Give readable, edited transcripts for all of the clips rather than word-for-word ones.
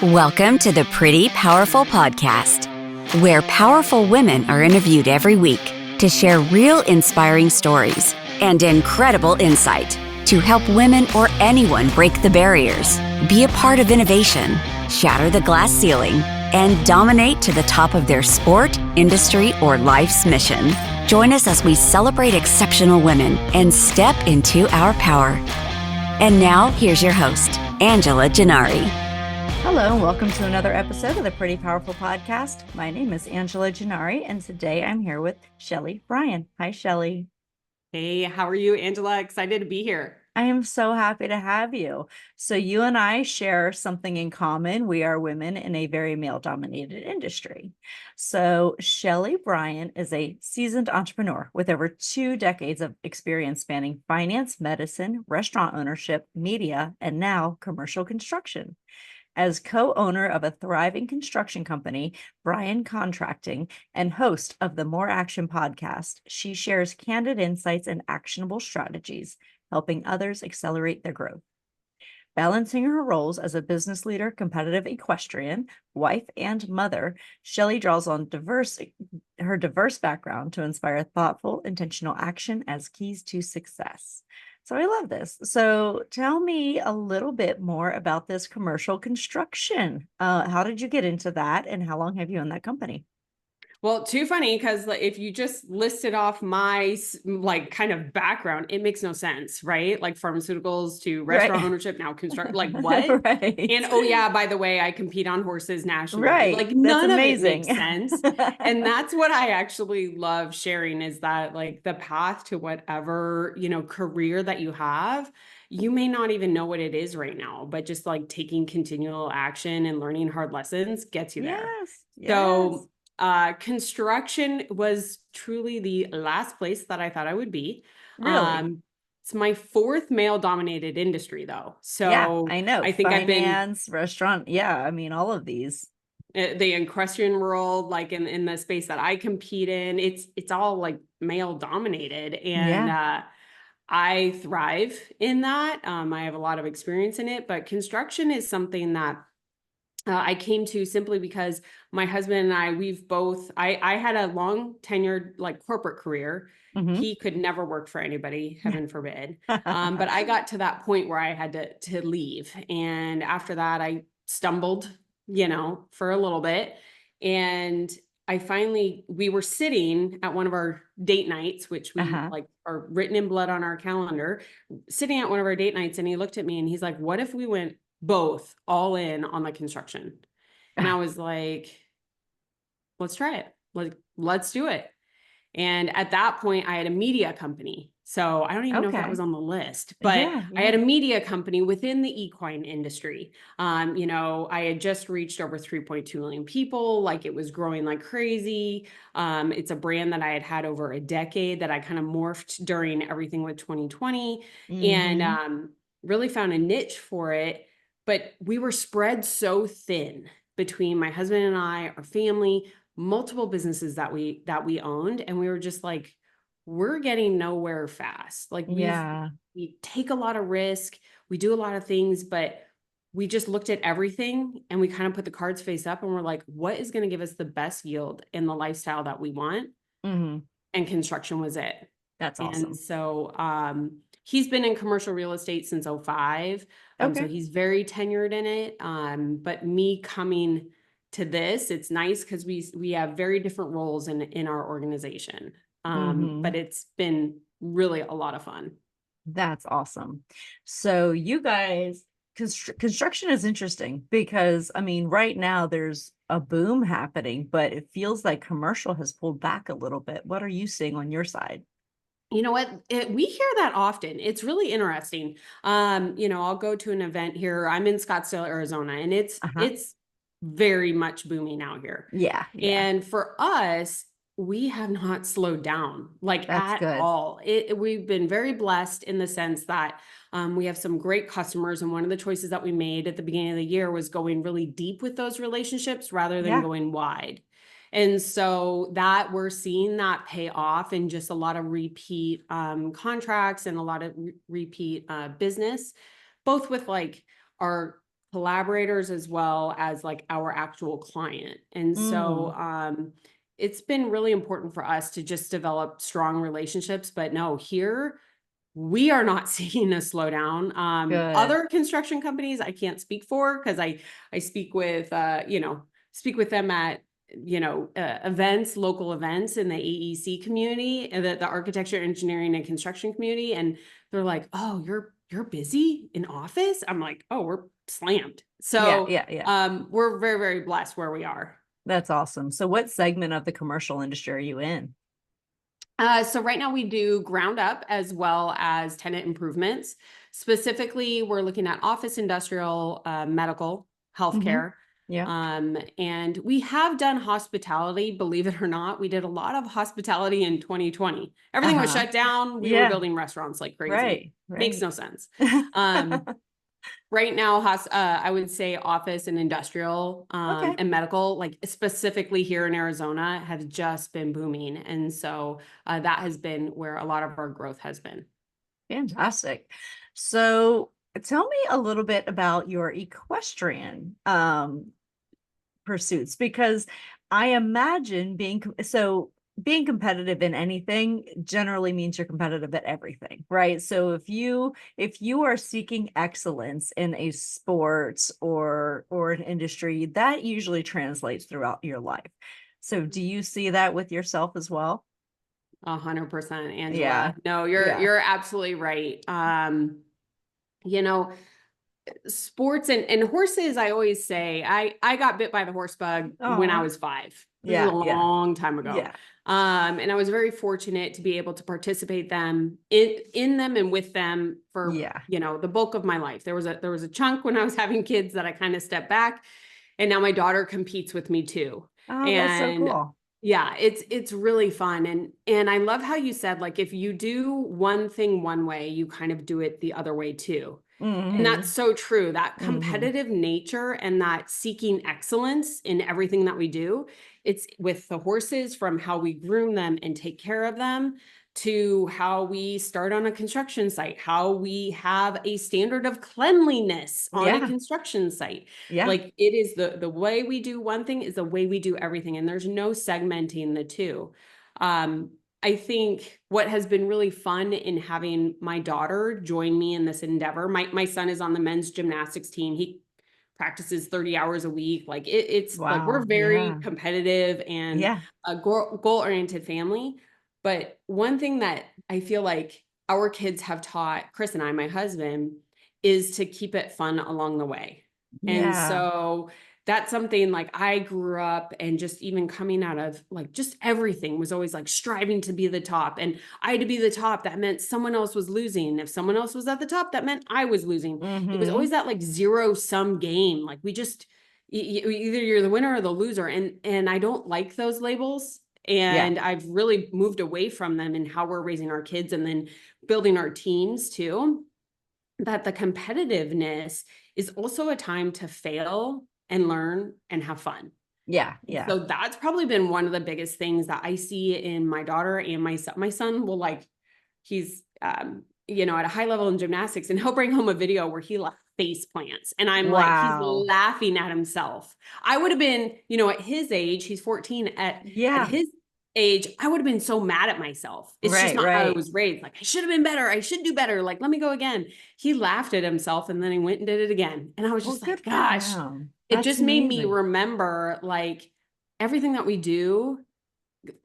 Welcome to the Pretty Powerful Podcast, where powerful women are interviewed every week to share real inspiring stories and incredible insight to help women or anyone break the barriers, be a part of innovation, shatter the glass ceiling, and dominate to the top of their sport, industry, or life's mission. Join us as we celebrate exceptional women and step into our power. And now, here's your host, Angela Gennari. Hello, and welcome to another episode of the Pretty Powerful Podcast. My name is Angela Gennari, and today I'm here with Sheley Brien. Hi, Sheley. Hey, how are you, Angela? Excited to be here. I am so happy to have you. So you and I share something in common. We are women in a very male-dominated industry. So Sheley Brien is a seasoned entrepreneur with over 2 decades of experience spanning finance, medicine, restaurant ownership, media, and now commercial construction. As co-owner of a thriving construction company, Brien Contracting, and host of the More Action podcast, she shares candid insights and actionable strategies, helping others accelerate their growth. Balancing her roles as a business leader, competitive equestrian, wife, and mother, Sheley draws on her diverse background to inspire thoughtful, intentional action as keys to success. So I love this. So tell me a little bit more about this commercial construction. How did you get into that, and how long have you owned that company? Well, too funny because if you just listed off my kind of background, it makes no sense, right? Like pharmaceuticals to restaurant ownership, now construct, like what? Right. And oh yeah, by the way, I compete on horses nationally. Right. Like That's none amazing. of it makes sense. And that's what I actually love sharing is that like the path to whatever, career that you have, you may not even know what it is right now, but just like taking continual action and learning hard lessons gets you there. Yes. So construction was truly the last place that I thought I would be. Really? It's my 4th male-dominated industry, though. So Yeah, I know. I think Finance, restaurant. Yeah, I mean, all of these. the equestrian world, like in the space that I compete in, it's all like male-dominated, and I thrive in that. I have a lot of experience in it, but construction is something that I came to simply because my husband and I had a long tenured like corporate career. Mhm. He could never work for anybody, heaven forbid. But I got to that point where I had to leave. And after that, I stumbled, for a little bit. And we were sitting at one of our date nights, which we like are written in blood on our calendar, sitting at one of our date nights. And he looked at me and he's like, what if we went both all in on the construction? And I was like, let's try it. Let's do it. And at that point I had a media company. So I don't even know if that was on the list, but I had a media company within the equine industry. I had just reached over 3.2 million people. Like it was growing like crazy. It's a brand that I had over a decade that I kind of morphed during everything with 2020 and really found a niche for it. But we were spread so thin between my husband and I, our family, multiple businesses that we owned. And we were just like, we're getting nowhere fast. Like we take a lot of risk. We do a lot of things, but we just looked at everything and we kind of put the cards face up and we're like, what is going to give us the best yield in the lifestyle that we want? And construction was it. That's awesome. And so, he's been in commercial real estate since 2005. So he's very tenured in it. But me coming to this, it's nice because we have very different roles in our organization. But it's been really a lot of fun. That's awesome. So you guys, construction is interesting because, I mean, right now there's a boom happening, but it feels like commercial has pulled back a little bit. What are you seeing on your side? You know what? We hear that often. It's really interesting. I'll go to an event here. I'm in Scottsdale, Arizona, and it's very much booming out here. Yeah. And for us, we have not slowed down at all. We've been very blessed in the sense that we have some great customers. And one of the choices that we made at the beginning of the year was going really deep with those relationships rather than going wide. And so that we're seeing that pay off in just a lot of repeat contracts and a lot of repeat business, both with like our collaborators as well as like our actual client. And so it's been really important for us to just develop strong relationships. But no, here we are not seeing a slowdown. Good. Other construction companies I can't speak for, because I speak with speak with them at events, local events in the AEC community, and the architecture, engineering, and construction community, and they're like, "Oh, you're busy in office?" I'm like, "Oh, we're slammed." So Yeah. we're very, very blessed where we are. That's awesome. So what segment of the commercial industry are you in? So right now we do ground up as well as tenant improvements. Specifically, we're looking at office, industrial, medical, healthcare. Yeah. And we have done hospitality, believe it or not. We did a lot of hospitality in 2020. Everything was shut down. We were Yeah. building restaurants like crazy. Right. Makes no sense. Right now, I would say office and industrial Okay. and medical, like specifically here in Arizona, has just been booming. And so that has been where a lot of our growth has been. Fantastic. So tell me a little bit about your equestrian pursuits, because I imagine being competitive in anything generally means you're competitive at everything, right? So if you are seeking excellence in a sport or an industry, that usually translates throughout your life. So do you see that with yourself as well? 100%, Angela. Yeah. No, Yeah. you're absolutely right. You know, sports and horses, I always say, I got bit by the horse bug when I Oh, was 5. This is a yeah. Yeah. long time ago. Yeah. And I was very fortunate to be able to participate in them and with them for, Yeah. the bulk of my life. There was a chunk when I was having kids that I kind of stepped back, and now my daughter competes with me too. Oh, that's so And cool. yeah, it's really fun. And I love how you said, like, if you do one thing one way, you kind of do it the other way too. And that's Hmm. so true. That Hmm. competitive nature and that seeking excellence in everything that we do, it's with the horses, from how we groom them and take care of them, to how we start on a construction site, how we have a standard of cleanliness on a Yeah. construction site. Yeah. Like, it is the way we do one thing is the way we do everything. And there's no segmenting the two. I think what has been really fun in having my daughter join me in this endeavor, my son is on the men's gymnastics team. He practices 30 hours a week. Like, it's like we're Wow. very Yeah. competitive and Yeah. a goal-oriented family. But one thing that I feel like our kids have taught Chris and I, my husband, is to keep it fun along the way. And Yeah. so that's something, like, I grew up, and just even coming out of, like, just everything was always like striving to be the top, and I had to be the top. That meant someone else was losing. If someone else was at the top, that meant I was losing. It was always Hmm. that like zero sum game. Like, we just, either you're the winner or the loser. And I don't like those labels. Yeah. And I've really moved away from them in how we're raising our kids and then building our teams too. That the competitiveness is also a time to fail and learn and have fun. Yeah. Yeah. So that's probably been one of the biggest things that I see in my daughter and my son. My son will, like, he's at a high level in gymnastics, and he'll bring home a video where he like face plants, and I'm like, he's Wow. laughing at himself. I would have been, at his age, he's 14, at Yeah. his age, I would have been so mad at myself. It's just Right. not how I Right. was raised. Like, I should have been better. I should do better. Like, let me go again. He laughed at himself, and then he went and did it again. And I was Well, just good like, for gosh, him. it That's just made me amazing. remember, like, everything that we do,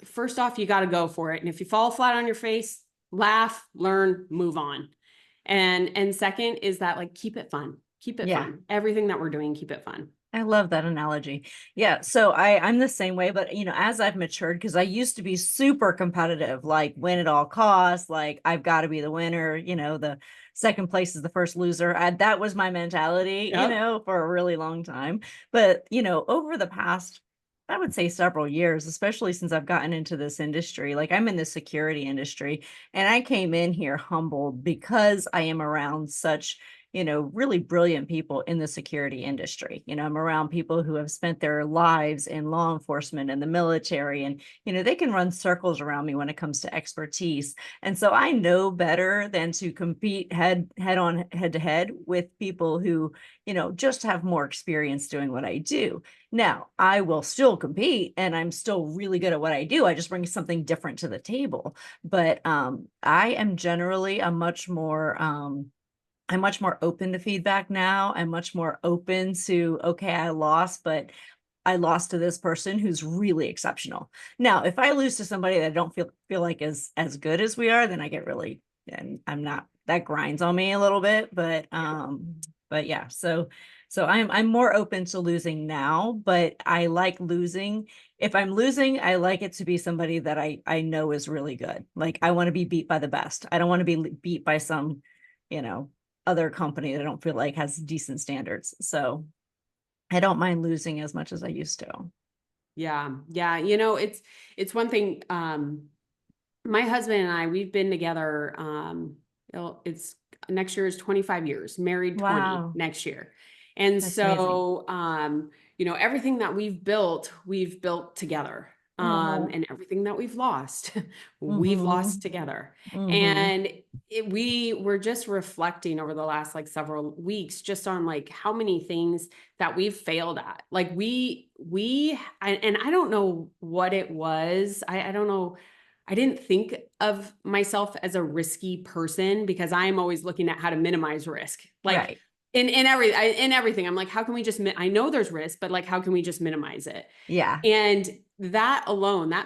first off, you got to go for it. And if you fall flat on your face, laugh, learn, move on. And second is that, like, keep it fun. Keep it Yeah. fun. Everything that we're doing, keep it fun. I love that analogy. Yeah. So I'm the same way, but as I've matured, because I used to be super competitive, like win at all costs, like I've got to be the winner, the second place is the first loser. That was my mentality, Yep. for a really long time. But, over the past, I would say several years, especially since I've gotten into this industry, like I'm in the security industry, and I came in here humbled because I am around such really brilliant people in the security industry. I'm around people who have spent their lives in law enforcement and the military, and, they can run circles around me when it comes to expertise. And so I know better than to compete head to head with people who, just have more experience doing what I do. Now, I will still compete and I'm still really good at what I do. I just bring something different to the table. But I am generally I'm much more open to feedback now. I'm much more open to, okay, I lost, but I lost to this person who's really exceptional. Now, if I lose to somebody that I don't feel like is as good as we are, then I get really, and I'm not, that grinds on me a little bit, but yeah, so I'm more open to losing now, but I like losing. If I'm losing, I like it to be somebody that I know is really good. Like, I want to be beat by the best. I don't want to be beat by some, other company that I don't feel like has decent standards. So I don't mind losing as much as I used to. Yeah. Yeah. It's one thing, my husband and I, we've been together, it's next year is 25 years, married 20 Wow. next year. And That's so, everything that we've built together. And everything that we've lost, we've lost together. And we were just reflecting over the last like several weeks, just on like how many things that we've failed at. Like and I don't know what it was. I don't know. I didn't think of myself as a risky person because I'm always looking at how to minimize risk. Like Right. in everything, I'm like, how can we just, I know there's risk, but like, how can we just minimize it? Yeah. And that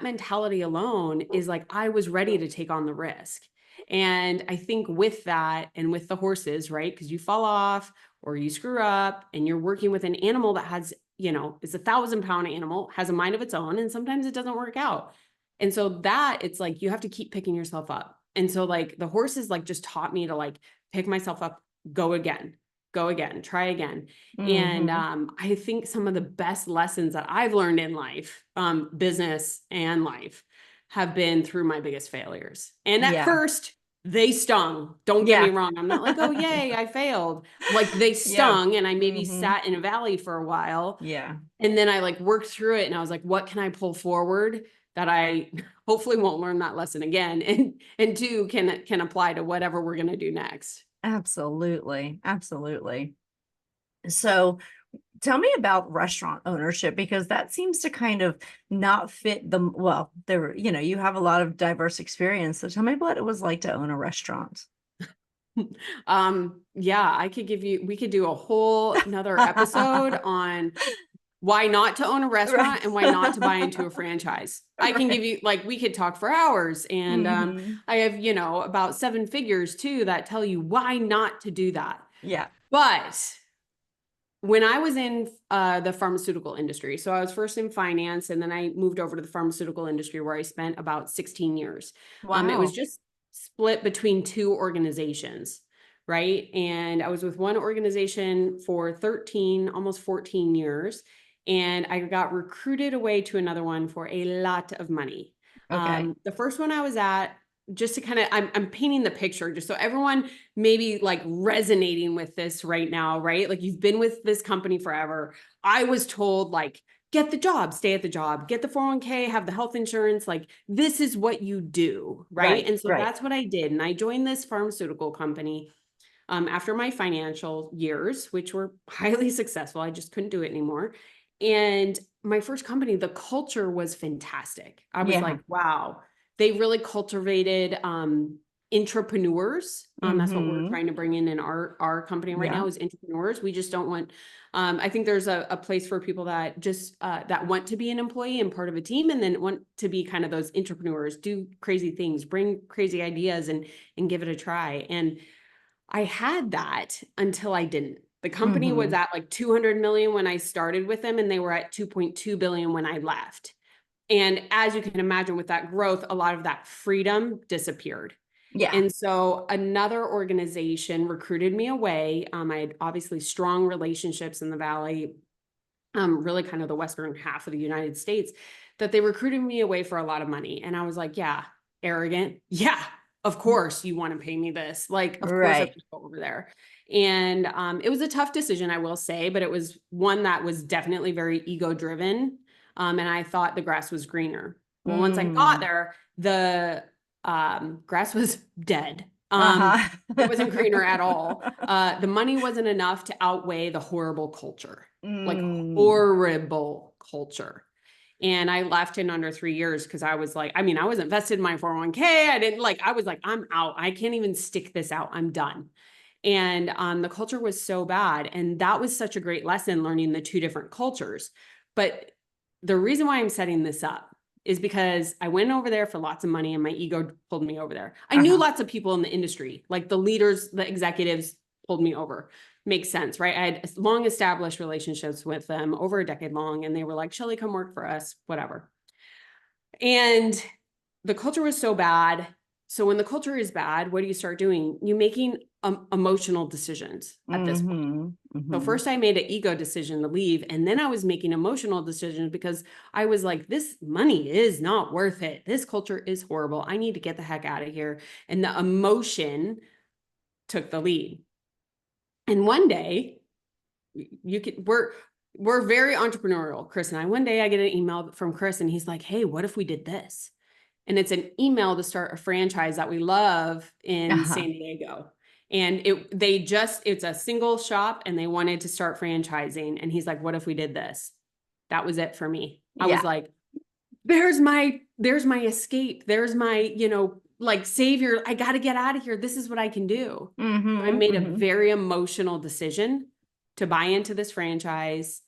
mentality alone is like, I was ready to take on the risk. And I think with that and with the horses, right? Because you fall off or you screw up and you're working with an animal that has, is 1,000-pound animal, has a mind of its own, and sometimes it doesn't work out. And so that it's like, you have to keep picking yourself up. And so like the horses like just taught me to like pick myself up, go again, try again. And I think some of the best lessons that I've learned in life, business and life, have been through my biggest failures. And at first they stung. Don't get me wrong. I'm not like, oh, yay, I failed. Like they stung and I maybe sat in a valley for a while. Yeah. And then I like worked through it and I was like, what can I pull forward that I hopefully won't learn that lesson again? And two, can apply to whatever we're going to do next. Absolutely. Absolutely. So tell me about restaurant ownership, because that seems to kind of not fit there, you have a lot of diverse experience. So tell me what it was like to own a restaurant. Yeah, we could do a whole another episode on why not to own a restaurant and why not to buy into a franchise. I can give you, like, we could talk for hours. And I have, about 7 figures too that tell you why not to do that. Yeah. But when I was in the pharmaceutical industry, so I was first in finance and then I moved over to the pharmaceutical industry where I spent about 16 years. Wow. It was just split between 2 organizations, right? And I was with one organization for 13, almost 14 years. And I got recruited away to another one for a lot of money. Okay. The first one I was at, just to kind of, I'm painting the picture just so everyone maybe like resonating with this right now, right? Like you've been with this company forever. I was told like, get the job, stay at the job, get the 401k, have the health insurance. Like this is what you do, right? And so that's what I did. And I joined this pharmaceutical company after my financial years, which were highly successful. I just couldn't do it anymore. And my first company, the culture was fantastic. I was like, wow, they really cultivated entrepreneurs. That's what we're trying to bring in our company right now is entrepreneurs. We just don't want, I think there's a place for people that just, that want to be an employee and part of a team and then want to be kind of those entrepreneurs, do crazy things, bring crazy ideas and give it a try. And I had that until I didn't. The company was at like 200 million when I started with them, and they were at 2.2 billion when I left. And as you can imagine, with that growth, a lot of that freedom disappeared. Yeah. And so another organization recruited me away. I had obviously strong relationships in the Valley, really kind of the western half of the United States, that they recruited me away for a lot of money. And I was like, yeah, arrogant. Yeah, of course you want to pay me this. Like, of course I Right. have to go over there. And it was a tough decision, I will say, but it was one that was definitely very ego driven. And I thought the grass was greener. Well, once I got Mm. there, the grass was dead. It wasn't greener at all. The money wasn't enough to outweigh the horrible culture, like Mm. horrible culture. And I left in under 3 years because I was like, I mean, I was invested in my 401k. I was like, I'm out. I can't even stick this out. I'm done. And the culture was so bad. And that was such a great lesson, learning the two different cultures. But the reason why I'm setting this up is because I went over there for lots of money and my ego pulled me over there. I knew lots of people in the industry, like the leaders, the executives pulled me over. Makes sense, right? I had long established relationships with them, over a decade long, and they were like, Sheley, come work for us, whatever. And the culture was so bad. So when the culture is bad, what do you start doing? You're making emotional decisions at this point. So first I made an ego decision to leave, and then I was making emotional decisions because I was like, this money is not worth it. This culture is horrible. I need to get the heck out of here. And the emotion took the lead. And one day, we're very entrepreneurial, Chris and I. One day I get an email from Chris and he's like, hey, what if we did this? And it's an email to start a franchise that we love in San Diego. And it's a single shop and they wanted to start franchising. And he's like, what if we did this? That was it for me. I was like, there's my escape. There's my, like savior. I got to get out of here. This is what I can do. So I made a very emotional decision to buy into this franchise,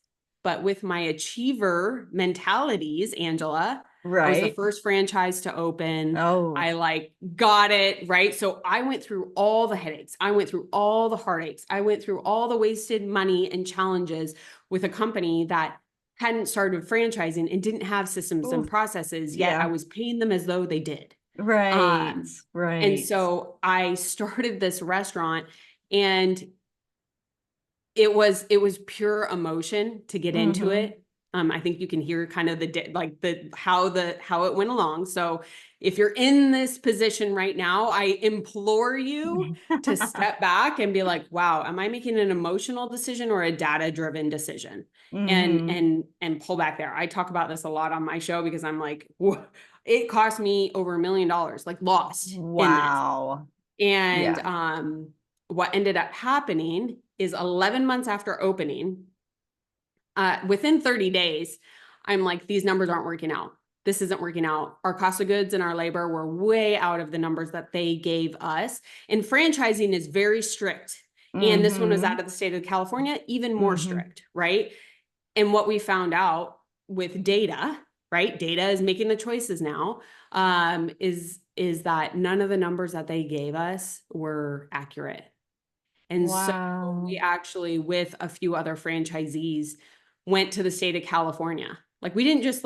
but with my achiever mentalities, Angela, I was the first franchise to open. I got it, right? So I went through all the headaches. I went through all the heartaches. I went through all the wasted money and challenges with a company that hadn't started franchising and didn't have systems and processes yet. I was paying them as though they did. Right. And so I started this restaurant, and it was pure emotion to get into it. I think you can hear kind of how it went along. So if you're in this position right now, I implore you to step back and be like, wow, am I making an emotional decision or a data-driven decision? And pull back there. I talk about this a lot on my show because I'm like, it cost me over $1 million, like lost in this. And what ended up happening is 11 months after opening, within 30 days, I'm like, these numbers aren't working out. This isn't working out. Our cost of goods and our labor were way out of the numbers that they gave us. And franchising is very strict. And this one was out of the state of California, even more strict, right? And what we found out with data, right? Data is making the choices now, is that none of the numbers that they gave us were accurate. And so we actually, with a few other franchisees, went to the state of California. Like we didn't just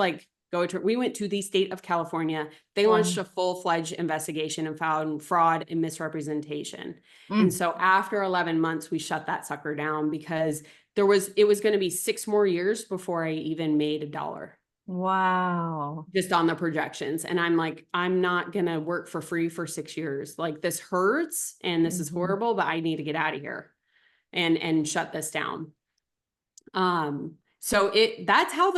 we went to the state of California. They launched a full-fledged investigation and found fraud and misrepresentation. And so after 11 months, we shut that sucker down because it was going to be 6 more years before I even made $1. Wow. Just on the projections. And I'm like, I'm not going to work for free for 6 years. Like this hurts and this is horrible, but I need to get out of here and shut this down. So that's how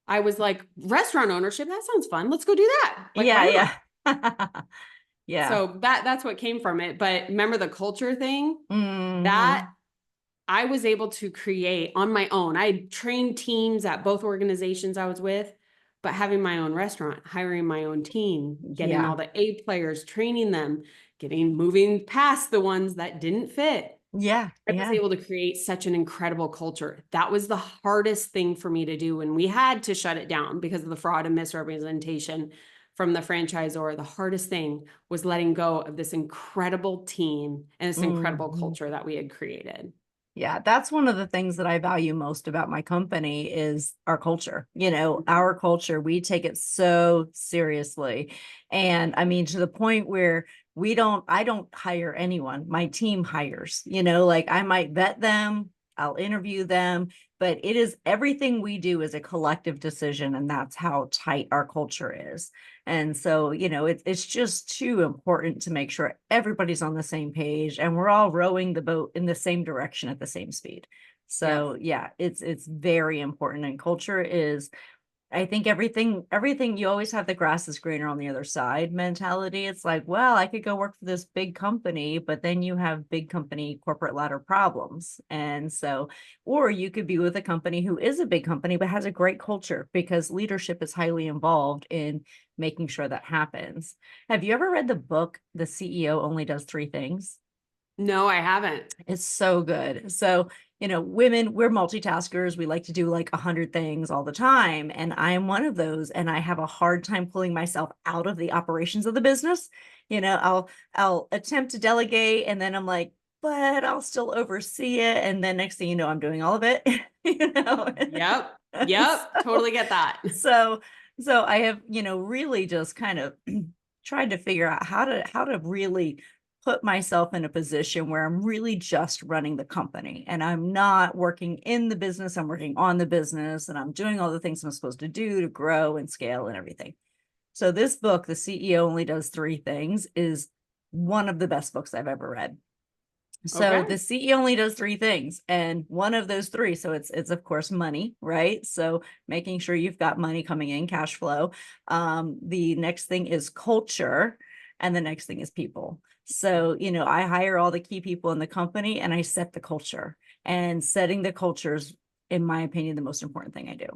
I was like, restaurant ownership, that sounds fun. Let's go do that. Like, yeah. So that's what came from it. But remember the culture thing, that I was able to create on my own. I trained teams at both organizations I was with, but having my own restaurant, hiring my own team, getting all the A players, training them, moving past the ones that didn't fit. I was able to create such an incredible culture. That was the hardest thing for me to do. And we had to shut it down because of the fraud and misrepresentation from the franchisor. The hardest thing was letting go of this incredible team and this incredible culture that we had created. Yeah, that's one of the things that I value most about my company is our culture. Our culture, we take it so seriously. And I mean, to the point where I don't hire anyone. My team hires, like I might vet them. I'll interview them, but it is everything we do is a collective decision, and that's how tight our culture is. And so, it's just too important to make sure everybody's on the same page and we're all rowing the boat in the same direction at the same speed. So yeah, it's very important. And culture is, I think everything, you always have the grass is greener on the other side mentality. It's like, well, I could go work for this big company, but then you have big company corporate ladder problems. And so, or you could be with a company who is a big company, but has a great culture, because leadership is highly involved in making sure that happens. Have you ever read the book, The CEO Only Does Three Things? No, I haven't. It's so good. So, women, we're multitaskers. We like to do like 100 things all the time. And I am one of those. And I have a hard time pulling myself out of the operations of the business. I'll attempt to delegate, and then I'm like, but I'll still oversee it. And then next thing you know, I'm doing all of it. Yep. So- Totally get that. So, so I have, really just kind of tried to figure out how to really put myself in a position where I'm really just running the company, and I'm not working in the business. I'm working on the business, and I'm doing all the things I'm supposed to do to grow and scale and everything. So this book, The CEO Only Does Three Things, is one of the best books I've ever read. So Okay. the CEO only does three things, and one of those three, so it's of course money, right? So making sure you've got money coming in, cash flow. The next thing is culture, and the next thing is people. So, I hire all the key people in the company, and I set the culture. And setting the culture is, in my opinion, the most important thing I do.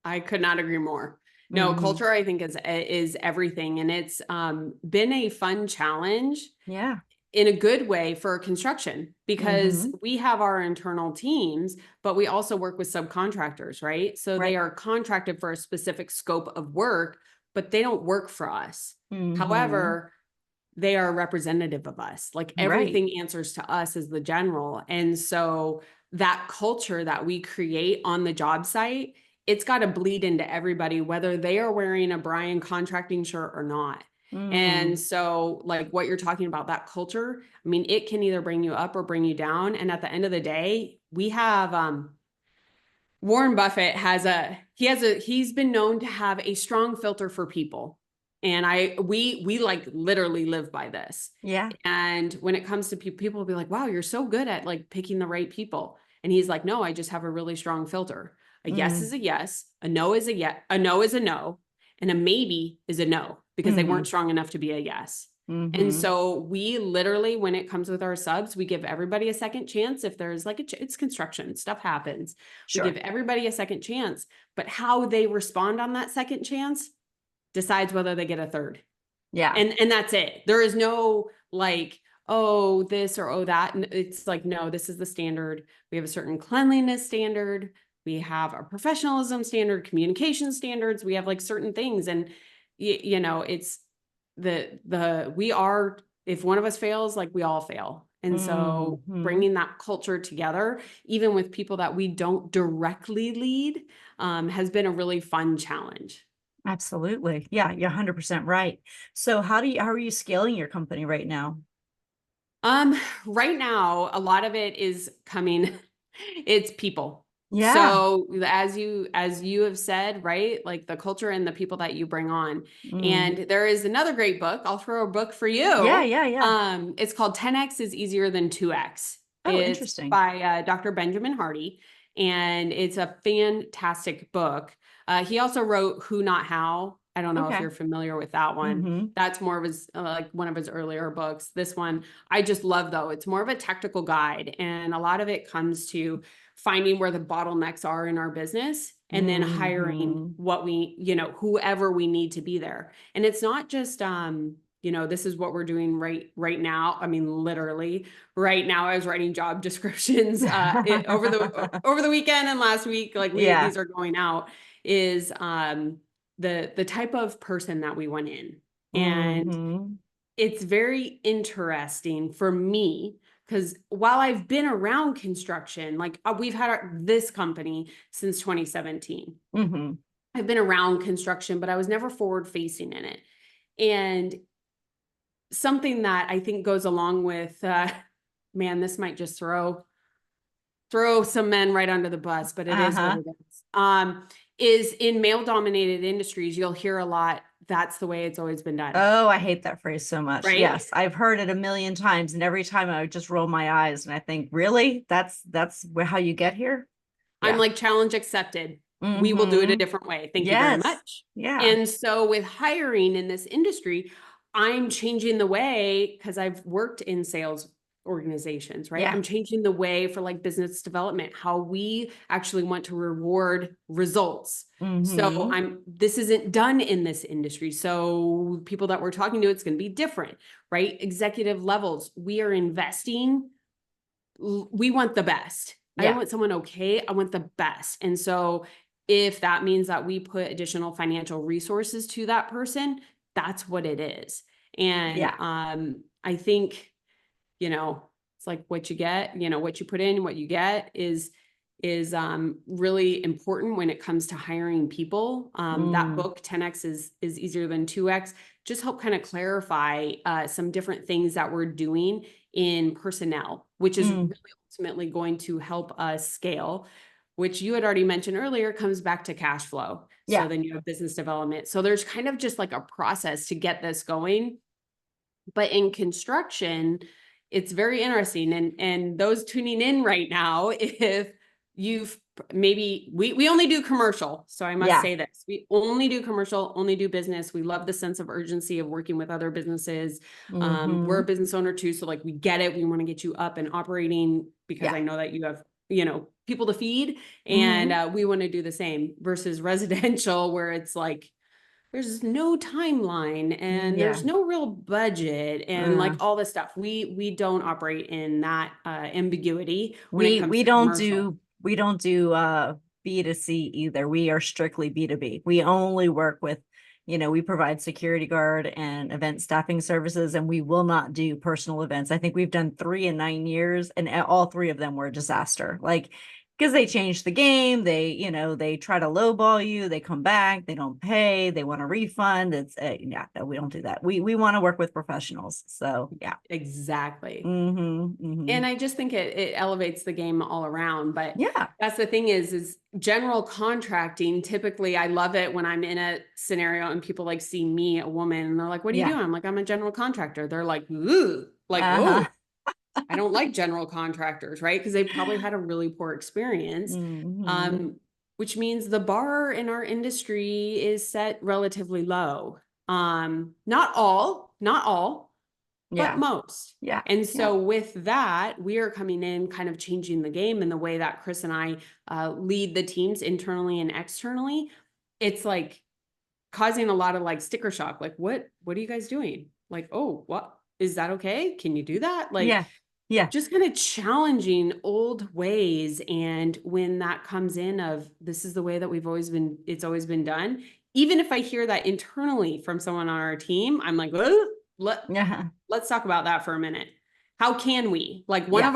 I could not agree more. No, culture, I think is everything. And it's been a fun challenge. Yeah. In a good way for construction, because we have our internal teams, but we also work with subcontractors, right? So they are contracted for a specific scope of work, but they don't work for us. However, they are representative of us. Like everything answers to us as the general. And so that culture that we create on the job site, it's got to bleed into everybody, whether they are wearing a Brien contracting shirt or not. And so like what you're talking about, that culture, I mean, it can either bring you up or bring you down. And at the end of the day, we have, Warren Buffett he's been known to have a strong filter for people. And we like literally live by this. Yeah. And when it comes to people will be like, wow, you're so good at like picking the right people. And he's like, no, I just have a really strong filter. A yes is a yes, a no is a yes, a no is a no, and a maybe is a no, because they weren't strong enough to be a yes. And so we literally, when it comes with our subs, we give everybody a second chance. If there's like it's construction, stuff happens. Sure. We give everybody a second chance, but how they respond on that second chance decides whether they get a third. Yeah. And that's it. There is no like, oh, this or oh, that. And it's like, no, this is the standard. We have a certain cleanliness standard. We have our professionalism standard, communication standards. We have like certain things. And, it's we are, if one of us fails, like we all fail. And so bringing that culture together, even with people that we don't directly lead, has been a really fun challenge. Absolutely. Yeah, you're 100% right. So how are you scaling your company right now? Right now, a lot of it is coming, it's people. Yeah. So as you have said, right, like the culture and the people that you bring on. And there is another great book. I'll throw a book for you. Yeah. It's called 10X is Easier Than 2X. Oh, It's interesting. by Dr. Benjamin Hardy. And it's a fantastic book. He also wrote Who Not How. I don't know if you're familiar with that one. That's more of his, like one of his earlier books. This one, I just love though. It's more of a technical guide. And a lot of it comes to finding where the bottlenecks are in our business and then hiring what whoever we need to be there. And it's not just, this is what we're doing right now. I mean, literally right now, I was writing job descriptions over the weekend and last week, like these are going out, is the type of person that we want in. And it's very interesting for me, because while I've been around construction, like we've had this company since 2017. I've been around construction, but I was never forward facing in it. And something that I think goes along with, man, this might just throw throw some men right under the bus, but it is what it is in male dominated industries, you'll hear a lot. That's the way it's always been done. Oh, I hate that phrase so much. Right? Yes, I've heard it a million times, and every time I would just roll my eyes and I think, really? That's how you get here? I'm like, challenge accepted. We will do it a different way. Thank you very much. Yeah. And so with hiring in this industry, I'm changing the way, because I've worked in sales organizations, right? Yeah. I'm changing the way for like business development, how we actually want to reward results. So this isn't done in this industry. So people that we're talking to, it's going to be different, right? Executive levels, we are investing. We want the best. I don't want someone okay. I want the best. And so if that means that we put additional financial resources to that person, that's what it is. And I think, it's like what you get, what you put in, what you get is really important when it comes to hiring people. That book 10X is easier than 2X, just help kind of clarify some different things that we're doing in personnel, which is really ultimately going to help us scale, which you had already mentioned earlier, comes back to cash flow. So then you have business development. So there's kind of just like a process to get this going. But in construction, it's very interesting. And those tuning in right now, if you've maybe, we only do commercial. So I must say this, we only do commercial, only do business. We love the sense of urgency of working with other businesses. We're a business owner too. So like, we get it. We want to get you up and operating because I know that you have, people to feed, and we want to do the same versus residential, where it's like, there's no timeline and there's no real budget and like all this stuff. We don't operate in that ambiguity when it comes to commercial. We don't do B2C either. We are strictly B2B. We only work with, we provide security guard and event staffing services, and we will not do personal events. I think we've done 3 in 9 years, and all 3 of them were a disaster. Like, because they changed the game, they try to lowball you, they come back, they don't pay, they want a refund. It's no, we don't do that. We want to work with professionals. So exactly. And I just think it elevates the game all around. But that's the thing is general contracting. Typically, I love it when I'm in a scenario and people like see me, a woman, and they're like, "What are you doing?" I'm like, "I'm a general contractor." They're like, "Ooh," like, "Oh." I don't like general contractors, right? Because they probably had a really poor experience, which means the bar in our industry is set relatively low. Not all, but most. And so with that, we are coming in kind of changing the game in the way that Chris and I lead the teams internally and externally. It's like causing a lot of like sticker shock. Like, what are you guys doing? Like, oh, what? Is that okay? Can you do that? Like, just kind of challenging old ways. And when that comes in of this is the way that it's always been done. Even if I hear that internally from someone on our team, I'm like, let's talk about that for a minute. How can we? Like one of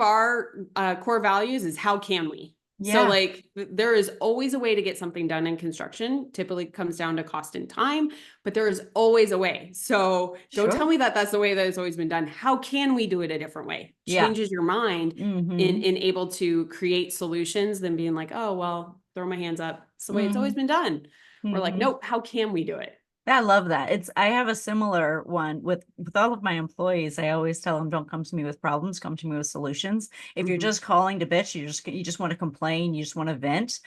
our core values is how can we? So like there is always a way to get something done in construction. Typically comes down to cost and time, but there is always a way. So don't tell me that that's the way that it's always been done. How can we do it a different way? Changes your mind in able to create solutions than being like, oh, well, throw my hands up. It's the way it's always been done. We're like, nope, how can we do it? I love that. I have a similar one with all of my employees. I always tell them, don't come to me with problems, come to me with solutions. If you're just calling to bitch, you just want to complain, you just want to vent,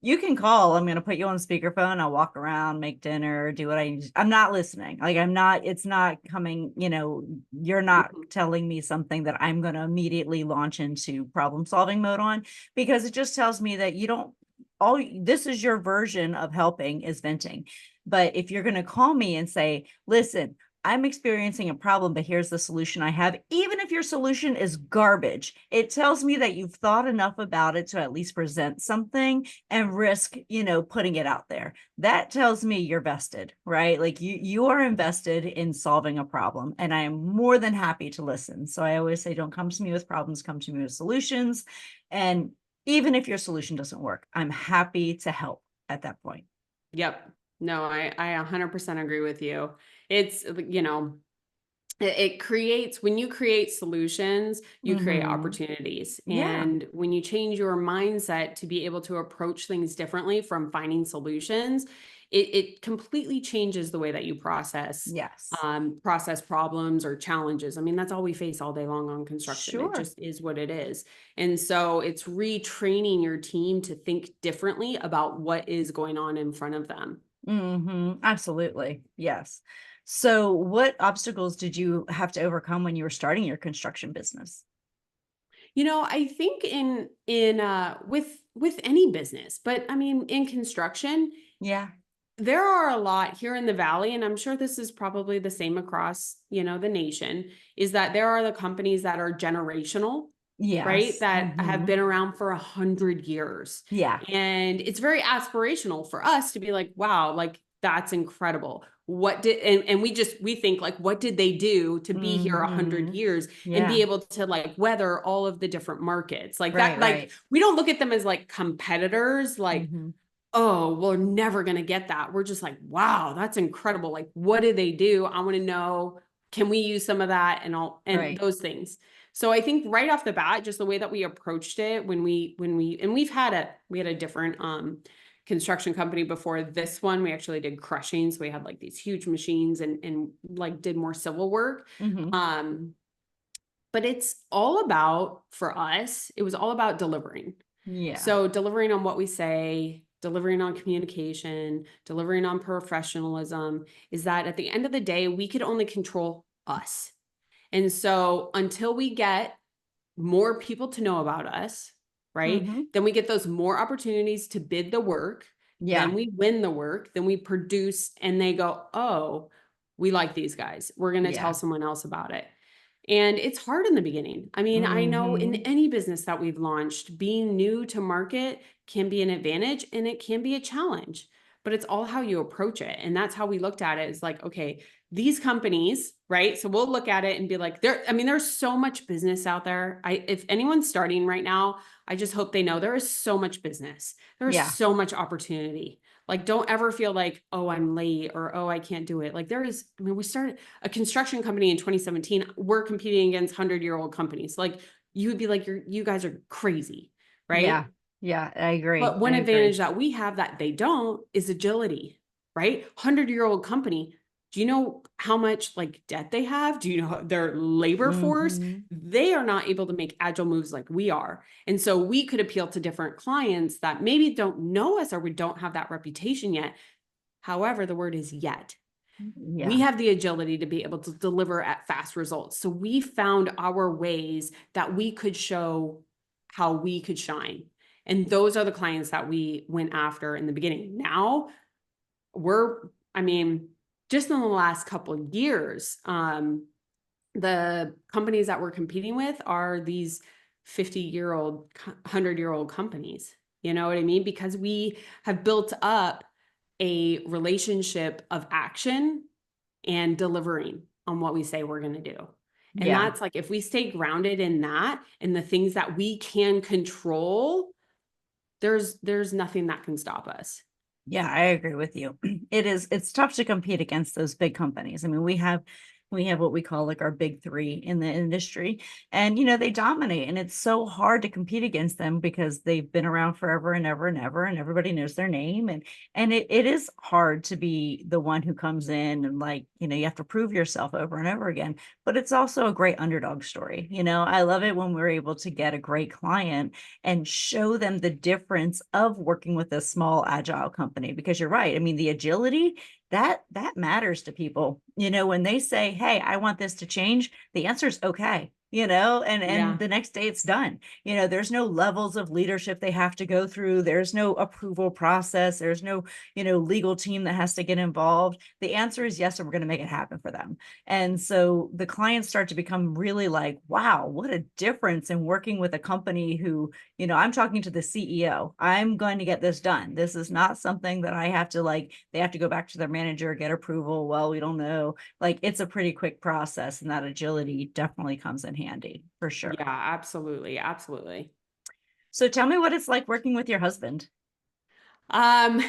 you can call. I'm going to put you on speakerphone. I'll walk around, make dinner, do what I'm not listening. Like it's not coming, you're not telling me something that I'm going to immediately launch into problem solving mode on, because it just tells me that this is your version of helping is venting. But if you're going to call me and say, listen, I'm experiencing a problem, but here's the solution I have. Even if your solution is garbage, it tells me that you've thought enough about it to at least present something and risk, putting it out there. That tells me you're vested, right? Like you are invested in solving a problem, and I am more than happy to listen. So I always say, don't come to me with problems, come to me with solutions. And even if your solution doesn't work, I'm happy to help at that point. Yep. No, I 100% agree with you. It's, it creates, when you create solutions, you create opportunities. Yeah. And when you change your mindset to be able to approach things differently from finding solutions, it completely changes the way that you Yes. process problems or challenges. I mean, that's all we face all day long on construction. It Sure. just is what it is. And so it's retraining your team to think differently about what is going on in front of them. Absolutely. Yes. So what obstacles did you have to overcome when you were starting your construction business? I think with any business, but I mean in construction, Yeah. there are a lot here in the valley, and I'm sure this is probably the same across, the nation, is that there are the companies that are generational, right? Yes. That have been around for 100 years. Yeah. And it's very aspirational for us to be like, wow, like that's incredible. What did, and we think like, what did they do to be here 100 years and Yeah. be able to like weather all of the different markets like that? Right. Like, Right. we don't look at them as like competitors, like, hmm oh, we're never going to get that. We're just like, wow, that's incredible. Like, what did they do? I want to know, can we use some of that and Right. those things. So I think right off the bat, just the way that we approached it and we had a different construction company before this one. We actually did crushing. So we had like these huge machines and like did more civil work. hmm Um, but it's all about, for us, it was all about delivering. Yeah. So delivering on what we say, delivering on communication, delivering on professionalism, is that at the end of the day, we could only control us. And so until we get more people to know about us, right? hmm Then we get those more opportunities to bid the work. Yeah. Then we win the work. Then we produce and they go, oh, we like these guys. We're going to Yeah. tell someone else about it. And it's hard in the beginning. I mean, I know in hmm any business that we've launched, being new to market can be an advantage and it can be a challenge, but it's all how you approach it. And that's how we looked at it, is like, okay, these companies, right? So we'll look at it and be like, there's so much business out there. If anyone's starting right now, I just hope they know there is so much business. There is Yeah. so much opportunity. Like, don't ever feel like, oh, I'm late or, oh, I can't do it. Like we started a construction company in 2017. We're competing against 100-year-old companies. Like, you would be like, you guys are crazy, Yeah. right? Yeah. I agree. But one I advantage agree. that we have that they don't is agility, right? 100-year-old company. Do you know how much like debt they have? Do you know their labor force? hmm They are not able to make agile moves like we are. And so we could appeal to different clients that maybe don't know us or we don't have that reputation yet. However, the word is yet. We Yeah. have the agility to be able to deliver at fast results. So we found our ways that we could show how we could shine. And those are the clients that we went after in the beginning. Now I mean, just in the last couple of years, the companies that we're competing with are these 50-year-old, 100-year-old companies. You know what I mean? Because we have built up a relationship of action and delivering on what we say we're going to do. And Yeah. that's like, if we stay grounded in that and the things that we can control, there's nothing that can stop us. Yeah, I agree with you. It's tough to compete against those big companies. I mean, we have what we call like our big three in the industry, and they dominate, and it's so hard to compete against them because they've been around forever and ever and ever, and everybody knows their name. And it is hard to be the one who comes in and like, you have to prove yourself over and over again. But it's also a great underdog story. I love it when we're able to get a great client and show them the difference of working with a small agile company, because you're right. I mean, the agility that matters to people. When they say, hey, I want this to change, the answer is okay. And Yeah. the next day it's done. There's no levels of leadership they have to go through. There's no approval process. There's no legal team that has to get involved. The answer is yes, and we're going to make it happen for them. And so the clients start to become really like, wow, what a difference in working with a company who, I'm talking to the CEO. I'm going to get this done. This is not something that I have to they have to go back to their manager, get approval. Well, we don't know. Like, it's a pretty quick process, and that agility definitely comes in handy for sure. Yeah, absolutely. Absolutely. So tell me what it's like working with your husband. Um,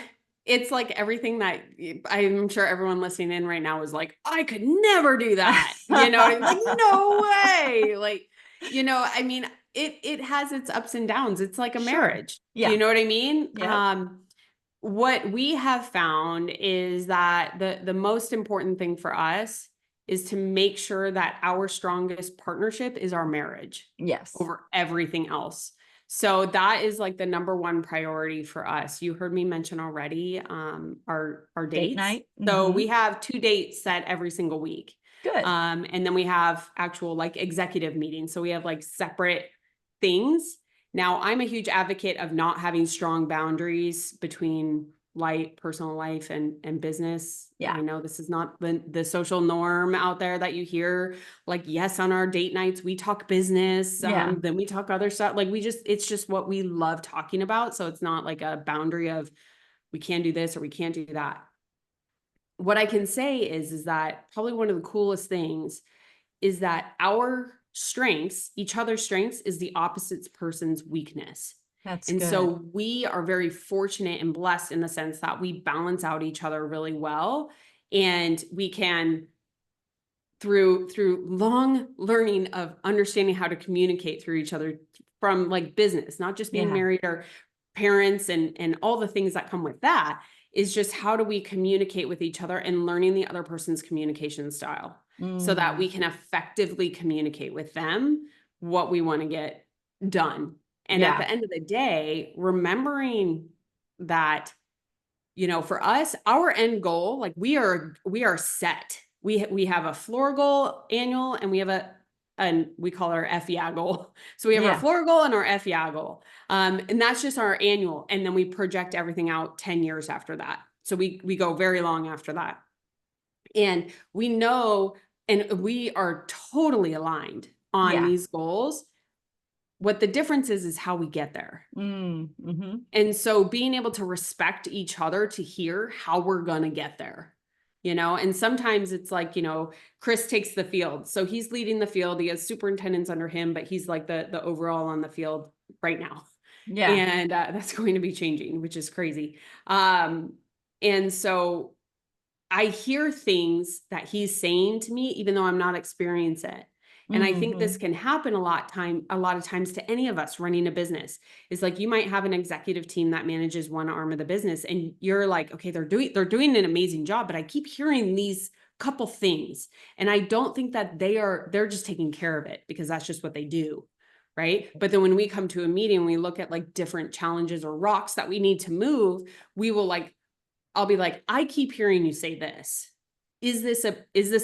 it's like everything that I'm sure everyone listening in right now is like, I could never do that. You know, what I mean? Like, no way. Like, I mean, it has its ups and downs. It's like a Sure. marriage. Do Yeah. you know what I mean? Yeah. What we have found is that the most important thing for us is to make sure that our strongest partnership is our marriage Yes. over everything else. So that is like the number one priority for us. You heard me mention already our Date dates. night. So Mhm. we have 2 dates set every single week. Good. And then we have actual like executive meetings. So we have like separate things. Now, I'm a huge advocate of not having strong boundaries between personal life and business. Yeah. I know this is not the social norm out there that you hear. Like, yes, on our date nights, we talk business. Yeah. Then we talk other stuff. Like it's just what we love talking about. So it's not like a boundary of we can't do this or we can't do that. What I can say is that probably one of the coolest things is that our strengths, each other's strengths, is the opposite person's weakness. That's And good. so we are very fortunate and blessed in the sense that we balance out each other really well. And we can, through long learning of understanding how to communicate through each other from like business, not just being Yeah. married or parents and all the things that come with that, is just how do we communicate with each other and learning the other person's communication style so that we can effectively communicate with them what we want to get done. And at Yeah. the end of the day, remembering that, for us, our end goal, like we are set. We have a floor goal annual and we have and we call it our FEA goal. So we have our Yeah. floor goal and our FEA goal. And that's just our annual. And then we project everything out 10 years after that. So we go very long after that. And we know, and we are totally aligned on Yeah. these goals. What the difference is how we get there. Mm-hmm. And so being able to respect each other to hear how we're going to get there, and sometimes it's like, Chris takes the field. So he's leading the field. He has superintendents under him, but he's like the overall on the field right now. Yeah. And that's going to be changing, which is crazy. And so I hear things that he's saying to me, even though I'm not experiencing it. And I think this can happen a lot of times to any of us running a business. It's like you might have an executive team that manages one arm of the business and you're like, okay, they're doing an amazing job, but I keep hearing these couple things. And I don't think that they're just taking care of it because that's just what they do. Right. But then when we come to a meeting, we look at like different challenges or rocks that we need to move. I'll be like, I keep hearing you say this. Is this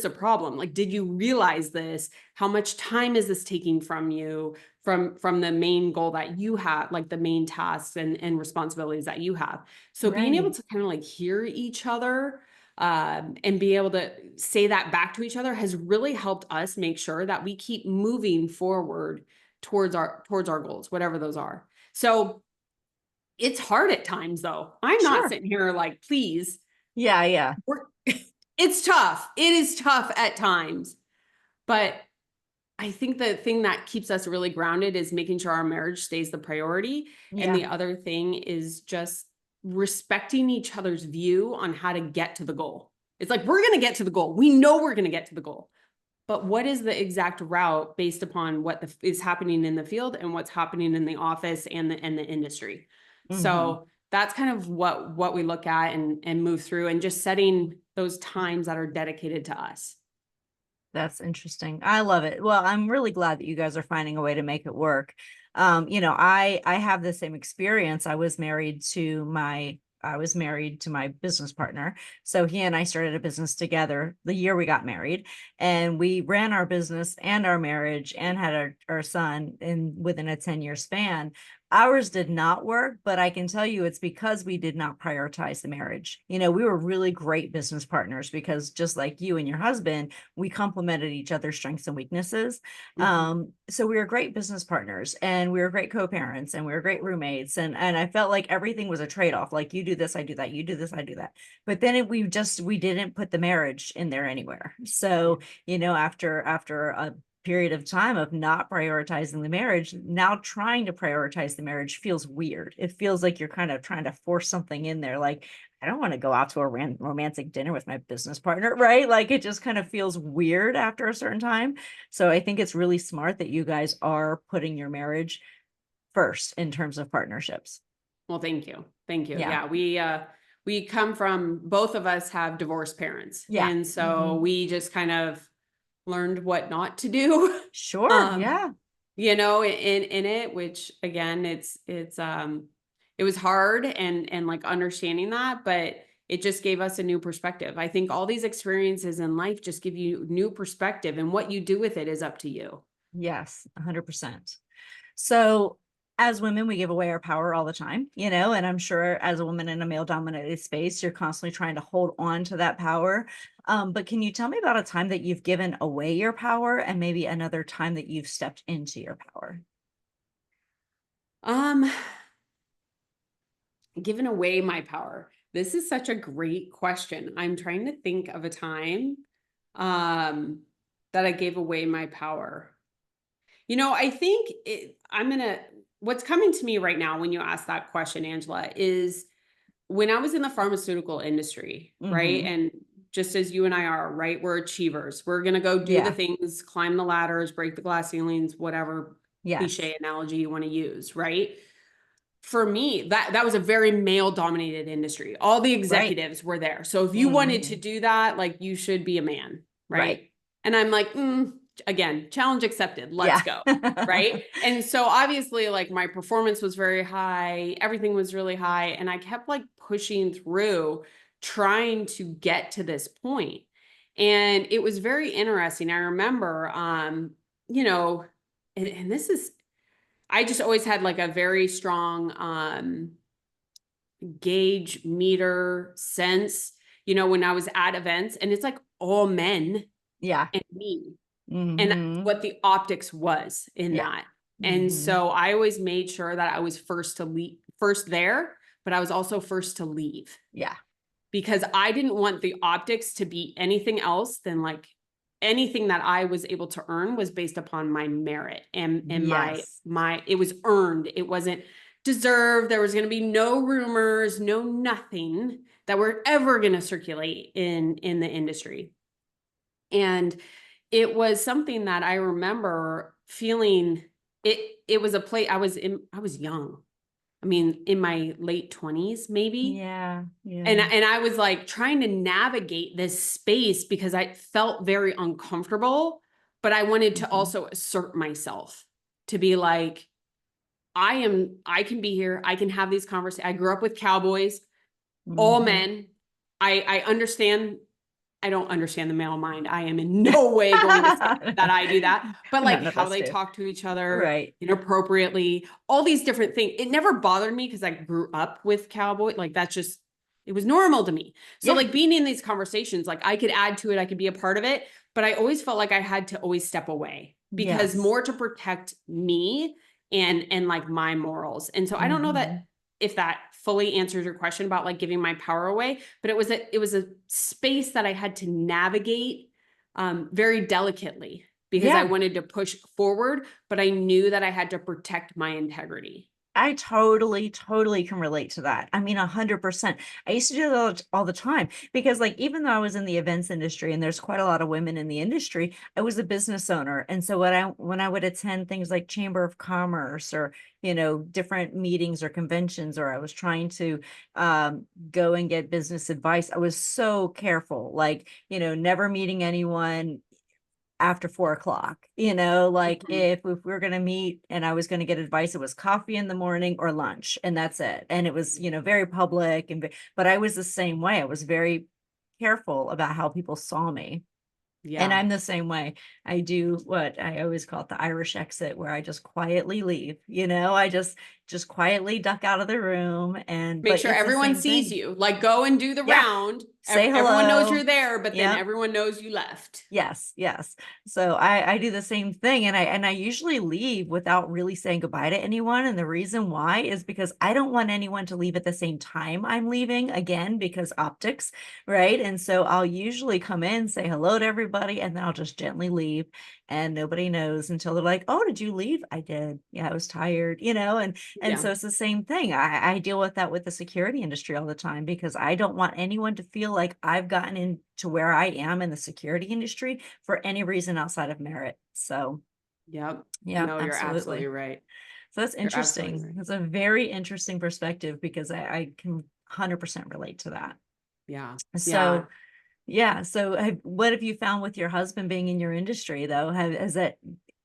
a problem? Like, did you realize this? How much time is this taking from you from the main goal that you have, like the main tasks and responsibilities that you have? So being able to kind of like hear each other and be able to say that back to each other has really helped us make sure that we keep moving forward towards our goals, whatever those are. So it's hard at times though. I'm not sitting here like, please. Yeah. It's tough. It is tough at times. But I think the thing that keeps us really grounded is making sure our marriage stays the priority. Yeah. And the other thing is just respecting each other's view on how to get to the goal. It's like, we're going to get to the goal. We know we're going to get to the goal. But what is the exact route based upon what is happening in the field and what's happening in the office and the industry? So that's kind of what we look at and move through and just setting those times that are dedicated to us. That's interesting. I love it. Well, I'm really glad that you guys are finding a way to make it work. I have the same experience. I was married to my business partner. So he and I started a business together the year we got married, and we ran our business and our marriage and had our son within a 10-year span. Ours did not work, but I can tell you it's because we did not prioritize the marriage. We were really great business partners because just like you and your husband, we complemented each other's strengths and weaknesses. So we were great business partners and we were great co-parents and we were great roommates. And I felt like everything was a trade-off. Like you do this, I do that. You do this, I do that. But then we didn't put the marriage in there anywhere. So, after a period of time of not prioritizing the marriage, now trying to prioritize the marriage feels weird. It feels like you're kind of trying to force something in there. Like, I don't want to go out to a romantic dinner with my business partner, right? Like it just kind of feels weird after a certain time. So I think it's really smart that you guys are putting your marriage first in terms of partnerships. Well, thank you. Thank you. Yeah. Yeah. We come from, both of us have divorced parents. Yeah. And so we just kind of learned what not to do. Sure. Yeah. You know, in it, which again, it was hard and like understanding that, but it just gave us a new perspective. I think all these experiences in life just give you new perspective, and what you do with it is up to you. Yes, 100%. So as women, we give away our power all the time, you know, and I'm sure as a woman in a male dominated space, you're constantly trying to hold on to that power. But can you tell me about a time that you've given away your power and maybe another time that you've stepped into your power? Giving away my power. This is such a great question. I'm trying to think of a time that I gave away my power. You know, I think what's coming to me right now when you ask that question, Angela, is when I was in the pharmaceutical industry, right? And just as you and I are, right? We're achievers. We're going to go do the things, climb the ladders, break the glass ceilings, whatever cliche analogy you want to use, right? For me, that was a very male dominated industry. All the executives were there. So if you wanted to do that, like you should be a man, right? And I'm like, again, challenge accepted. Let's go. Right. And so obviously like my performance was very high. Everything was really high. And I kept like pushing through, trying to get to this point. And it was very interesting. I remember, you know, and this is, I just always had like a very strong gauge meter sense, you know, when I was at events, and it's like all men and me. And what the optics was in that. And so I always made sure that I was first there, but I was also first to leave. Yeah. Because I didn't want the optics to be anything else than like anything that I was able to earn was based upon my merit and my it was earned. It wasn't deserved. There was going to be no rumors, no nothing that were ever going to circulate in the industry. And it was something that I remember feeling it was a place I was young. I mean, in my late 20s, maybe. Yeah. And I was like trying to navigate this space because I felt very uncomfortable, but I wanted to also assert myself to be like, I can be here. I can have these conversations. I grew up with cowboys, all men. I understand. I don't understand the male mind. I am in no way going to say that I do that, but like how they talk to each other inappropriately, all these different things. It never bothered me because I grew up with cowboy. Like that's just, it was normal to me. So like being in these conversations, like I could add to it, I could be a part of it, but I always felt like I had to always step away because more to protect me and like my morals. And so I don't know that if that fully answers your question about like giving my power away, but it was a space that I had to navigate very delicately because I wanted to push forward, but I knew that I had to protect my integrity. I totally can relate to that. I mean, 100%. I used to do that all the time because like, even though I was in the events industry and there's quite a lot of women in the industry, I was a business owner. And so when I would attend things like Chamber of Commerce or, you know, different meetings or conventions, or I was trying to go and get business advice, I was so careful, like, you know, never meeting anyone after 4 o'clock, you know, like if we were going to meet and I was going to get advice, it was coffee in the morning or lunch, and that's it. And it was, you know, very public, but I was the same way. I was very careful about how people saw me. Yeah. And I'm the same way. I do what I always call it the Irish exit, where I just quietly leave, you know, I just quietly duck out of the room and make sure everyone sees you, like go and do the round. Say hello. Everyone knows you're there, but then everyone knows you left. Yes. So I do the same thing. And I usually leave without really saying goodbye to anyone. And the reason why is because I don't want anyone to leave at the same time I'm leaving, again, because optics, right? And so I'll usually come in, say hello to everybody, and then I'll just gently leave and nobody knows until they're like, oh, did you leave? I did. Yeah, I was tired, and Yeah. so it's the same thing. I deal with that with the security industry all the time because I don't want anyone to feel like I've gotten into where I am in the security industry for any reason outside of merit. So Yep. yeah, No, you're absolutely absolutely. right. So that's You're absolutely interesting. right. It's a very interesting perspective because I can 100% relate to that. Yeah. Yeah. So yeah. So what have you found with your husband being in your industry though? Has that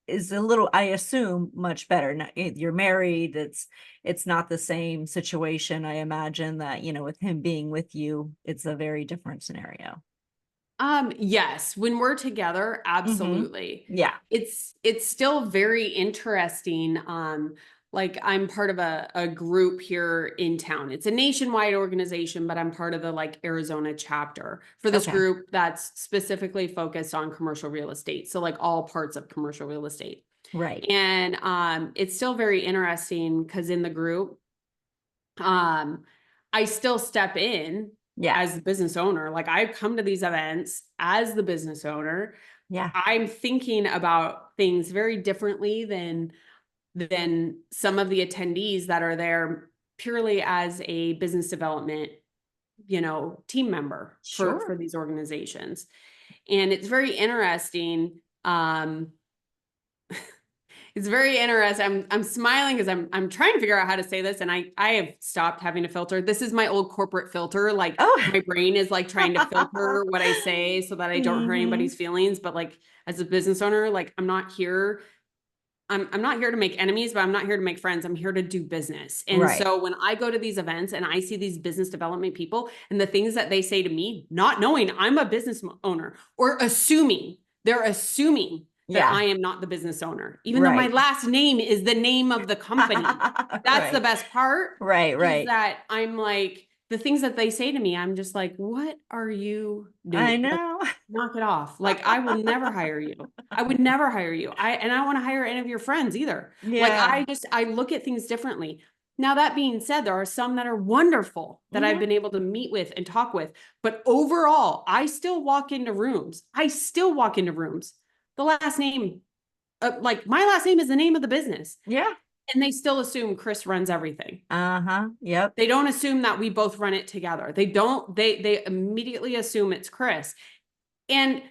is a little, I assume, much better. You're married. It's not the same situation. I imagine that, with him being with you, it's a very different scenario. Yes, when we're together, Mm-hmm. absolutely. Yeah. It's still very interesting. Like I'm part of a group here in town. It's a nationwide organization, but I'm part of the like Arizona chapter for this Okay. group that's specifically focused on commercial real estate. So like all parts of commercial real estate. Right. And it's still very interesting because in the group, um, I still step in Yeah. as the business owner. Like I come to these events as the business owner. Yeah. I'm thinking about things very differently than some of the attendees that are there purely as a business development, team member for Sure. these organizations. And it's very interesting. It's very interesting. I'm smiling because I'm trying to figure out how to say this, and I have stopped having a filter. This is my old corporate filter. Like Oh. my brain is like trying to filter what I say so that I don't hurt Hmm. anybody's feelings. But like as a business owner, like I'm not here. I'm not here to make enemies, but I'm not here to make friends. I'm here to do business. And Right. so when I go to these events and I see these business development people and the things that they say to me, not knowing I'm a business owner or they're assuming that Yeah. I am not the business owner, even though my Right. last name is the name of the company. That's the Right. best part Right. is Right. that I'm like, the things that they say to me, I'm just like, what are you I doing? Like, know. knock it off. Like, I will never hire you. I would never hire you. I don't want to hire any of your friends either. Like, Yeah. I look at things differently. Now, that being said, there are some that are wonderful that I've Hmm. been able to meet with and talk with. But overall, I still walk into rooms. The last name, like my last name is the name of the business. Yeah. And they still assume Chris runs everything. Uh-huh. Yep. They don't assume that we both run it together. They immediately assume it's Chris. And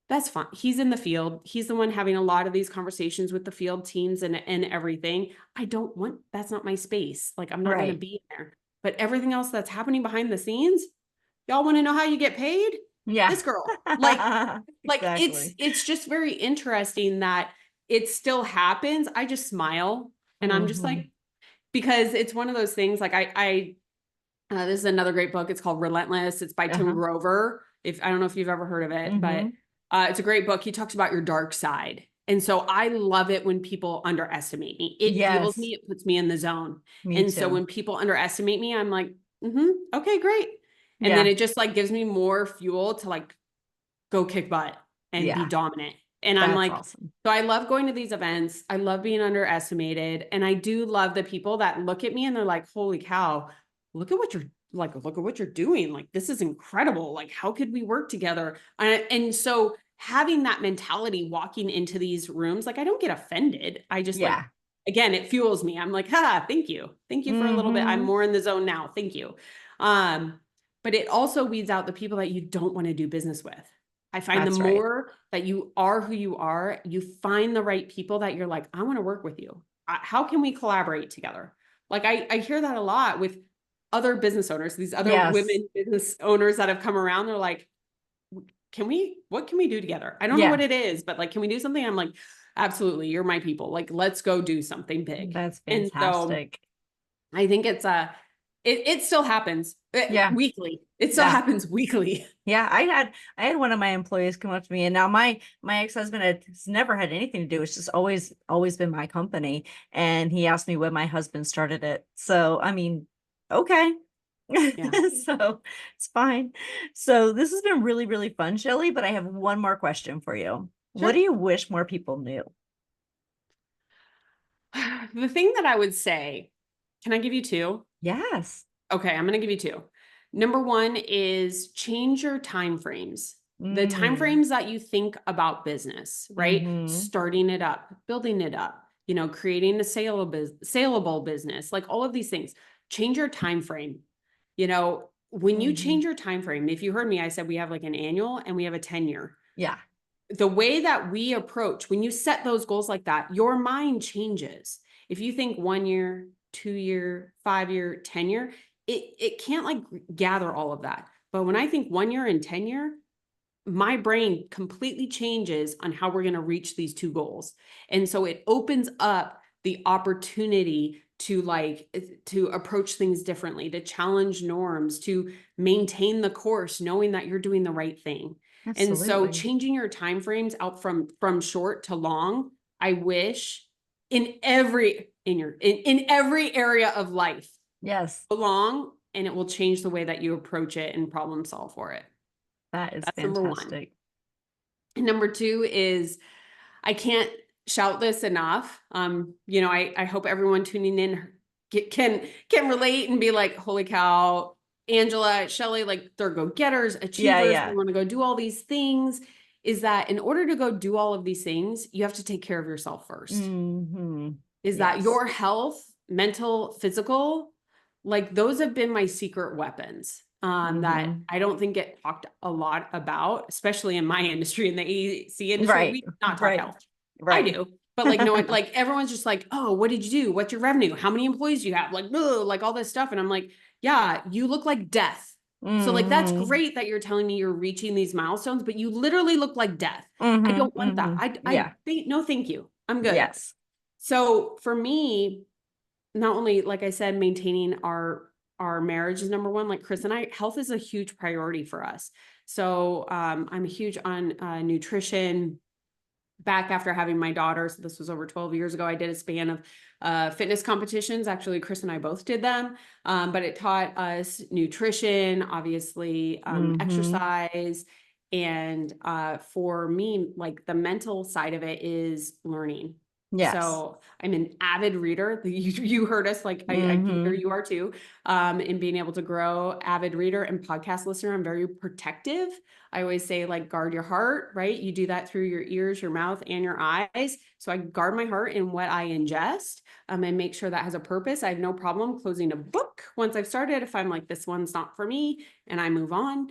that's fine. He's in the field. He's the one having a lot of these conversations with the field teams and everything. That's not my space. Like I'm not going to Right. be there. But everything else that's happening behind the scenes, y'all want to know how you get paid? Yeah. This girl. Like Exactly. it's just very interesting that it still happens. I just smile and I'm just Hmm. like, because it's one of those things like this is another great book. It's called Relentless. It's by Tim Uh-huh. Grover. If I don't know if you've ever heard of it, but Hmm. it's a great book. He talks about your dark side. And so I love it when people underestimate me. It fuels Yes. me. It puts me in the zone. Me And so too. when people underestimate me, I'm like, okay, great. And then Yeah. it just like gives me more fuel to like go kick butt and be Yeah. dominant. And I'm That's like, awesome. so I love going to these events. I love being underestimated. And I do love the people that look at me and they're like, holy cow, look at what you're doing. Like, this is incredible. Like, how could we work together? And so having that mentality walking into these rooms, like I don't get offended. I just like, Yeah. again, it fuels me. I'm like, thank you. Thank you for a little bit. I'm Hmm. more in the zone now. Thank you. But it also weeds out the people that you don't want to do business with. I find the That's right. more that you are who you are, you find the right people that you're like, I want to work with you. How can we collaborate together? Like I hear that a lot with other business owners, these other Yes. women business owners that have come around. They're like, what can we do together? I don't know Yeah. what it is, but like, can we do something? I'm like, absolutely. You're my people. Like, let's go do something big. That's And so fantastic. I think it still happens Yeah. weekly. It still Yeah. happens weekly. Yeah, I had one of my employees come up to me, and now my ex-husband has never had anything to do. It's just always been my company, and he asked me when my husband started it. So I mean, okay, Yeah. so it's fine. So this has been really really fun, Shelly. But I have one more question for you. What do Sure. you wish more people knew? The thing that I would say, can I give you two? Yes. Okay, I'm going to give you two. Number one is change your time frames. The timeframes that you think about business, right? Starting it up, building it up, creating a saleable business, like all of these things. Change your time frame. When you change your time frame, if you heard me, I said we have like an annual and we have a 10-year. Yeah. The way that we approach, when you set those goals like that, your mind changes. If you think 1 year, 2 year, 5 year, 10-year, it can't like gather all of that. But when I think 1 year and 10-year, my brain completely changes on how we're going to reach these two goals. And so it opens up the opportunity to approach things differently, to challenge norms, to maintain the course, knowing that you're doing the right thing. Absolutely. And so changing your timeframes out from short to long, I wish in every area of life. Yes. Long, and it will change the way that you approach it and problem solve for it. That's fantastic. Number one. And number two is, I can't shout this enough. I hope everyone tuning in can relate and be like, holy cow, Angela, Sheley, like they're go-getters, achievers. They want to go do all these things. Is that in order to go do all of these things, you have to take care of yourself first. That your health, mental, physical, like those have been my secret weapons. That I don't think get talked a lot about, especially in my industry, in the AC industry. We do not talk health. I do, but like no one, like everyone's just like, oh, what did you do? What's your revenue? How many employees do you have? Like, ugh, like all this stuff. And I'm like, yeah, you look like death. So like, that's great that you're telling me you're reaching these milestones, but you literally look like death. I don't want that. I think, no, thank you. I'm good. Yes. So for me, not only, like I said, maintaining our marriage is number one. Like Chris and I, health is a huge priority for us. So I'm huge on nutrition. Back after having my daughter, so this was over 12 years ago, I did a span of fitness competitions. Actually, Chris and I both did them, but it taught us nutrition, obviously, exercise. And for me, like the mental side of it is learning. Yes. So I'm an avid reader. You heard us, like I hear you are too, in being able to grow. Avid reader and podcast listener. I'm very protective. I always say, like, guard your heart, right? You do that through your ears, your mouth, and your eyes. So I guard my heart in what I ingest, and make sure that has a purpose. I have no problem closing a book once I've started, if I'm like, this one's not for me, and I move on.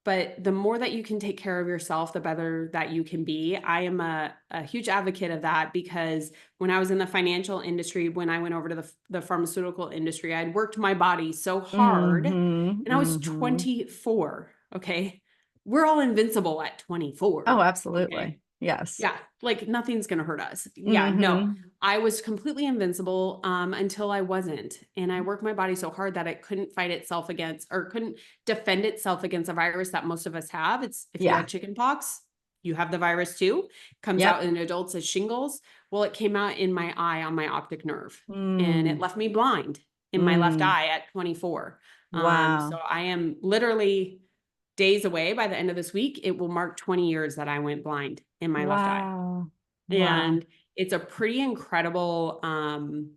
But the more that you can take care of yourself, the better that you can be. I am a huge advocate of that, because when I was in the financial industry, when I went over to the pharmaceutical industry, I'd worked my body so hard, and I was 24. Okay. We're all invincible at 24. Oh, absolutely. Okay? Yes. Yeah. Like nothing's going to hurt us. Yeah. No, I was completely invincible until I wasn't. And I worked my body so hard that it couldn't fight itself against, or couldn't defend itself against a virus that most of us have. It's if you had chicken pox, you have the virus too. Comes out in adults as shingles. Well, it came out in my eye on my optic nerve, and it left me blind in my left eye at 24. Wow. So I am literally days away. By the end of this week, it will mark 20 years that I went blind in my left eye. And it's a pretty incredible thorn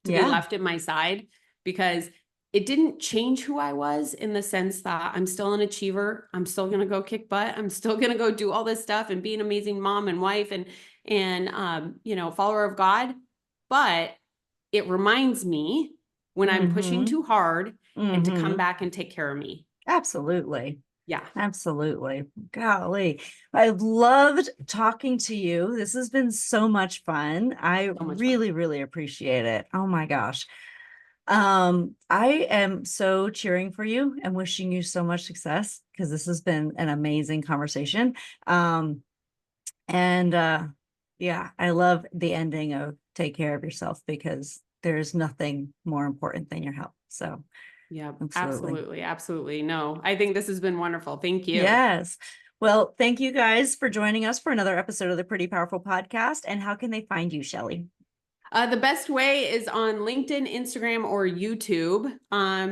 to be left in my side, because it didn't change who I was, in the sense that I'm still an achiever. I'm still going to go kick butt. I'm still going to go do all this stuff and be an amazing mom and wife and follower of God. But it reminds me when I'm pushing too hard and to come back and take care of me. Absolutely. Yeah. Absolutely. Golly. I've loved talking to you. This has been so much fun. I really, really appreciate it. Oh my gosh. I am so cheering for you and wishing you so much success, because this has been an amazing conversation. I love the ending of take care of yourself, because there's nothing more important than your health. So yeah, absolutely. No, I think this has been wonderful. Thank you. Yes. Well, thank you guys for joining us for another episode of the Pretty Powerful Podcast. And how can they find you, Sheley? The best way is on LinkedIn, Instagram, or YouTube.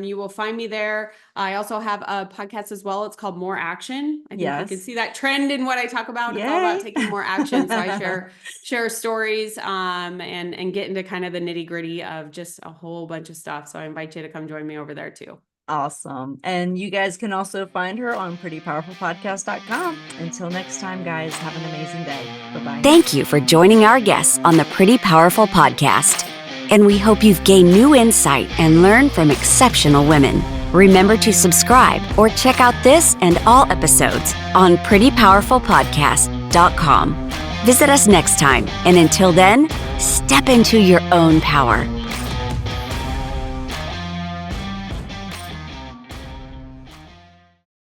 You will find me there. I also have a podcast as well. It's called More Action. I think you can see that trend in what I talk about. It's all about taking more action. So I share stories and get into kind of the nitty gritty of just a whole bunch of stuff. So I invite you to come join me over there too. Awesome. And you guys can also find her on prettypowerfulpodcast.com. Until next time, guys, have an amazing day. Bye-bye. Thank you for joining our guests on the Pretty Powerful Podcast. And we hope you've gained new insight and learned from exceptional women. Remember to subscribe or check out this and all episodes on prettypowerfulpodcast.com. Visit us next time. And until then, step into your own power.